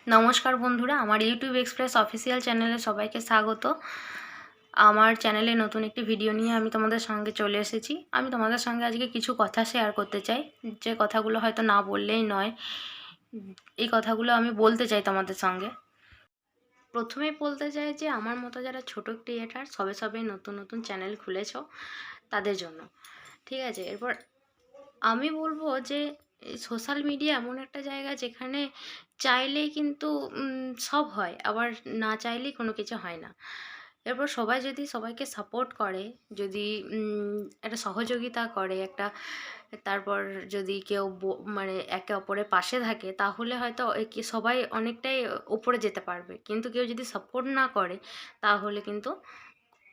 নমস্কার বন্ধুরা, আমার ইউটিউব এক্সপ্রেস অফিসিয়াল চ্যানেলে সবাইকে স্বাগত। আমার চ্যানেলে নতুন একটি ভিডিও নিয়ে আমি তোমাদের সঙ্গে চলে এসেছি। আমি তোমাদের সঙ্গে আজকে কিছু কথা শেয়ার করতে চাই, যে কথাগুলো হয়তো না বললেই নয়। এই কথাগুলো আমি বলতে চাই তোমাদের সঙ্গে। প্রথমেই বলতে চাই যে আমার মতো যারা ছোট ক্রিয়েটার সবে সবে নতুন নতুন চ্যানেল খুলেছ তাদের জন্য, ঠিক আছে। এরপর আমি বলবো যে সোশ্যাল মিডিয়া এমন একটা জায়গা যেখানে চাইলেই কিন্তু সব হয়, আবার না চাইলেই কোনো কিছু হয় না। এরপর সবাই যদি সবাইকে সাপোর্ট করে, যদি একটা সহযোগিতা করে একটা, তারপর যদি কেউ মানে একে অপরের পাশে থাকে, তাহলে হয়তো সবাই অনেকটাই উপরে যেতে পারবে। কিন্তু কেউ যদি সাপোর্ট না করে তাহলে কিন্তু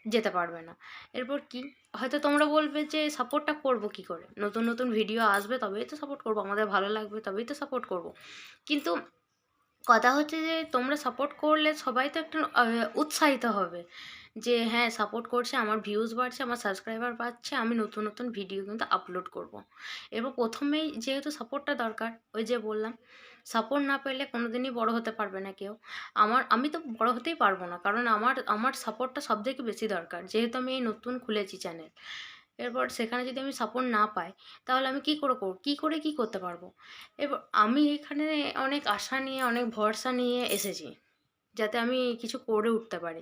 যেতে পারবে না। এরপর কি, হয়তো তোমরা বলবে যে সাপোর্টটা করব কি করে, নতুন নতুন ভিডিও আসবে তবেই তো সাপোর্ট করব, আমাদের ভালো লাগবে তবেই তো সাপোর্ট করব। কিন্তু কথা হচ্ছে যে তোমরা সাপোর্ট করলে সবাই তো একটু উৎসাহিত হবে যে হ্যাঁ সাপোর্ট করছে, আমার ভিউজ বাড়ছে, আমার সাবস্ক্রাইবার বাড়ছে, আমি নতুন নতুন ভিডিও কিন্তু আপলোড করব। এবার প্রথমেই যেহেতু সাপোর্টটা দরকার, ওই যে বললাম সাপোর্ট না পেলে কোনো দিনই বড়ো হতে পারবে না কেউ। আমি তো বড় হতেই পারবো না, কারণ আমার সাপোর্টটা সবথেকে বেশি দরকার, যেহেতু আমি এই নতুন খুলেছি চ্যানেল। এরপর সেখানে যদি আমি সাপোর্ট না পাই তাহলে আমি কী করতে পারবো। এবার আমি এখানে অনেক আশা নিয়ে, অনেক ভরসা নিয়ে এসেছি, যাতে আমি কিছু করে উঠতে পারি,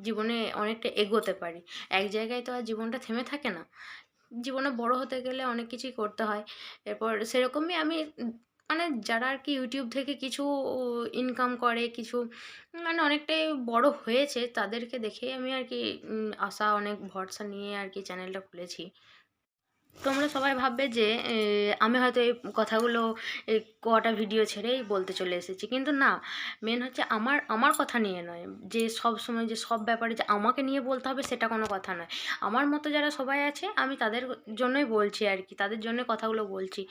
জীবনে অনেকটা এগোতে পারি। এক জায়গায় তো আর জীবনটা থেমে থাকে না, জীবনে বড় হতে গেলে অনেক কিছুই করতে হয়। এরপর সেরকমই আমি মানে যারা আর কি ইউটিউব থেকে কিছু ইনকাম করে, কিছু মানে অনেকটাই বড় হয়েছে, তাদেরকে দেখেই আমি আর কি আশা, অনেক ভরসা নিয়ে আর কি চ্যানেলটা খুলেছি। তোমরা সবাই ভাববে যে আমি হয়তো এই কথাগুলো এই কটা ভিডিও ছেড়েই বলতে চলে এসেছি, কিন্তু না। মেন হচ্ছে আমার আমার কথা নিয়ে নয়, যে সব সময় যে সব ব্যাপারে যে আমাকে নিয়ে বলতে হবে সেটা কোনো কথা নয়। আমার মতো যারা সবাই আছে আমি তাদের জন্যই বলছি আর কি, তাদের জন্য কথাগুলো বলছি।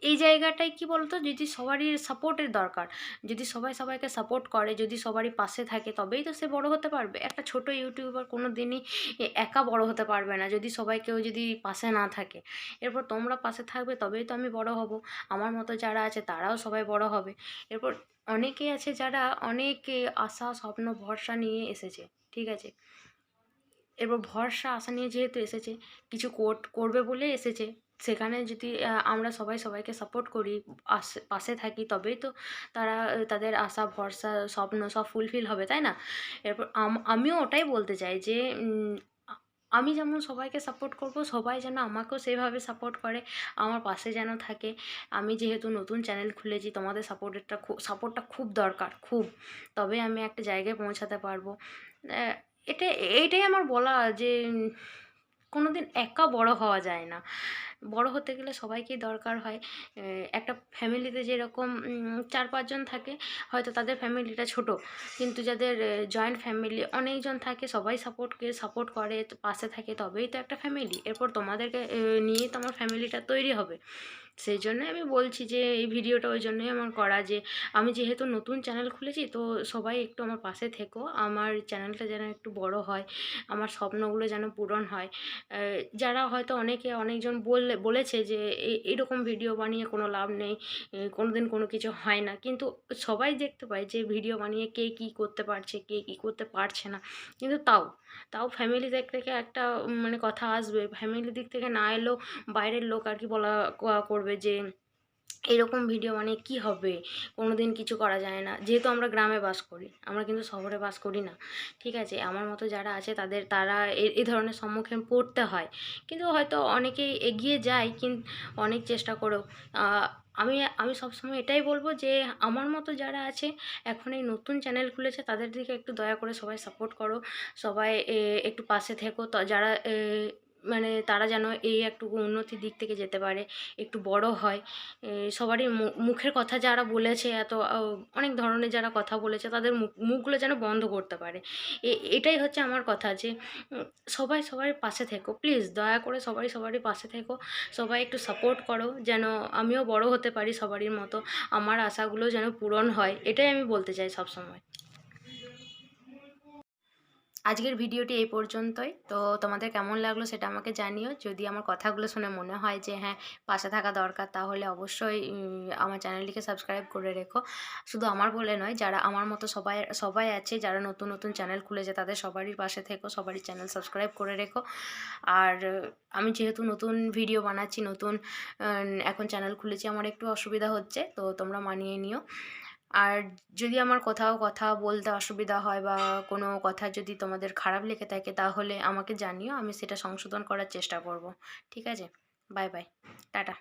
এই জায়গাটায় কি বলতো, যদি সবারই সাপোর্টের দরকার, যদি সবাই সবাইকে সাপোর্ট করে, যদি সবারই পাশে থাকে, তবেই তো সে বড় হতে পারবে। একটা ছোট ইউটিউবার কোনো দিনই একা বড় হতে পারবে না, যদি সবাই কেউ যদি পাশে না থাকে। এরপর তোমরা পাশে থাকবে তবেই তো আমি বড় হব, আমার মতো যারা আছে তারাও সবাই বড় হবে। এরপর অনেকেই আছে যারা অনেক আশা, স্বপ্ন, ভরসা নিয়ে এসেছে, ঠিক আছে। এরপর ভরসা, আশা নিয়ে যেহেতু এসেছে, কিছু করবে বলে এসেছে, সেখানে যদি আমরা সবাই সবাইকে সাপোর্ট করি, পাশে থাকি, তবেই তো তারা তাদের আশা, ভরসা, স্বপ্ন সব ফুলফিল হবে, তাই না? এরপর আমিও ওটাই বলতে চাই যে আমি যেমন সবাইকে সাপোর্ট করব, সবাই যেন আমাকেও সেভাবে সাপোর্ট করে, আমার পাশে যেন থাকে। আমি যেহেতু নতুন চ্যানেল খুলেছি, তোমাদের সাপোর্টটা খুব দরকার, খুব। তবে আমি একটা জায়গায় পৌঁছাতে পারবো। এটা এইটাই আমার বলা, যে কোনোদিন একা বড় হওয়া যায় না, বড় হতে গেলে সবাইকেই দরকার হয়। একটা ফ্যামিলিতে যেরকম 4-5 জন থাকে, হয়তো তাদের ফ্যামিলিটা ছোট, কিন্তু যাদের জয়েন্ট ফ্যামিলি অনেকজন থাকে, সবাই সাপোর্ট করে, তো পাশে থাকে, তবেই তো একটা ফ্যামিলি। এরপর তোমাদেরকে নিয়েই তো আমার ফ্যামিলিটা তৈরি হবে। সেই জন্যই আমি বলছি যে এই ভিডিওটা ওই জন্যই আমার করা, যে আমি যেহেতু নতুন চ্যানেল খুলেছি, তো সবাই একটু আমার পাশে থেকো, আমার চ্যানেলটা যেন একটু বড় হয়, আমার স্বপ্নগুলো যেন পূরণ হয়। যারা হয়তো অনেকজন বলেছে যে এইরকম ভিডিও বানিয়ে কোনো লাভ নেই, কোনো দিন কোনো কিছু হয় না, কিন্তু সবাই দেখতে পায় যে ভিডিও বানিয়ে কে কী করতে পারছে, কে কী করতে পারছে না। কিন্তু তাও ফ্যামিলি দিক থেকে একটা মানে কথা আসবে, ফ্যামিলি দিক থেকে না এলেও বাইরের লোক আর কি বলা করবে যে এরকম ভিডিও বানিয়ে কী হবে, কোনো দিন কিছু করা যায় না। যেহেতু আমরা গ্রামে বাস করি, আমরা কিন্তু শহরে বাস করি না, ঠিক আছে। আমার মতো যারা আছে তারা এই ধরনের সম্মুখীন পড়তে হয়, কিন্তু হয়তো অনেকেই এগিয়ে যায়, কিন্তু অনেক চেষ্টা করেও। আমি আমি সবসময় এটাই বলবো যে আমার মতো যারা আছে, এখন এই নতুন চ্যানেল খুলেছে, তাদের দিকে একটু দয়া করে সবাই সাপোর্ট করো, সবাই একটু পাশে থেকো, তো যারা মানে তারা যেন এই একটু উন্নতির দিক থেকে যেতে পারে, একটু বড় হয়। সবারই মুখের কথা যারা বলেছে, এত অনেক ধরনের যারা কথা বলেছে, তাদের মুখগুলো যেন বন্ধ করতে পারে। এটাই হচ্ছে আমার কথা, যে সবাই সবার পাশে থেকো, প্লিজ দয়া করে সবাই সবারই পাশে থেকো, সবাই একটু সাপোর্ট করো, যেন আমিও বড় হতে পারি সবারই মতো, আমার আশাগুলো যেন পূরণ হয়, এটাই আমি বলতে চাই সবসময়। আজকের ভিডিওটি এই পর্যন্তই। তো তোমাদের কেমন লাগলো সেটা আমাকে জানিও। যদি আমার কথাগুলো শুনে মনে হয় যে হ্যাঁ, পাশে থাকা দরকার, তাহলে অবশ্যই আমার চ্যানেলটিকে সাবস্ক্রাইব করে রেখো। শুধু আমার বলে নয়, যারা আমার মতো সবাই সবাই আছে, যারা নতুন নতুন চ্যানেল খুলেছে, তাদের সবারই পাশে থেকো, সবারই চ্যানেল সাবস্ক্রাইব করে রেখো। আর আমি যেহেতু নতুন ভিডিও বানাচ্ছি, নতুন এখন চ্যানেল খুলেছি, আমার একটু অসুবিধা হচ্ছে, তো তোমরা মানিয়ে নিও। আর যদি আমার কোথাও কথা বলতে অসুবিধা হয় বা কোনো কথা যদি তোমাদের খারাপ লেগে থাকে, তাহলে আমাকে জানিও, আমি সেটা সংশোধন করার চেষ্টা করব। ঠিক আছে? Bye bye, tata.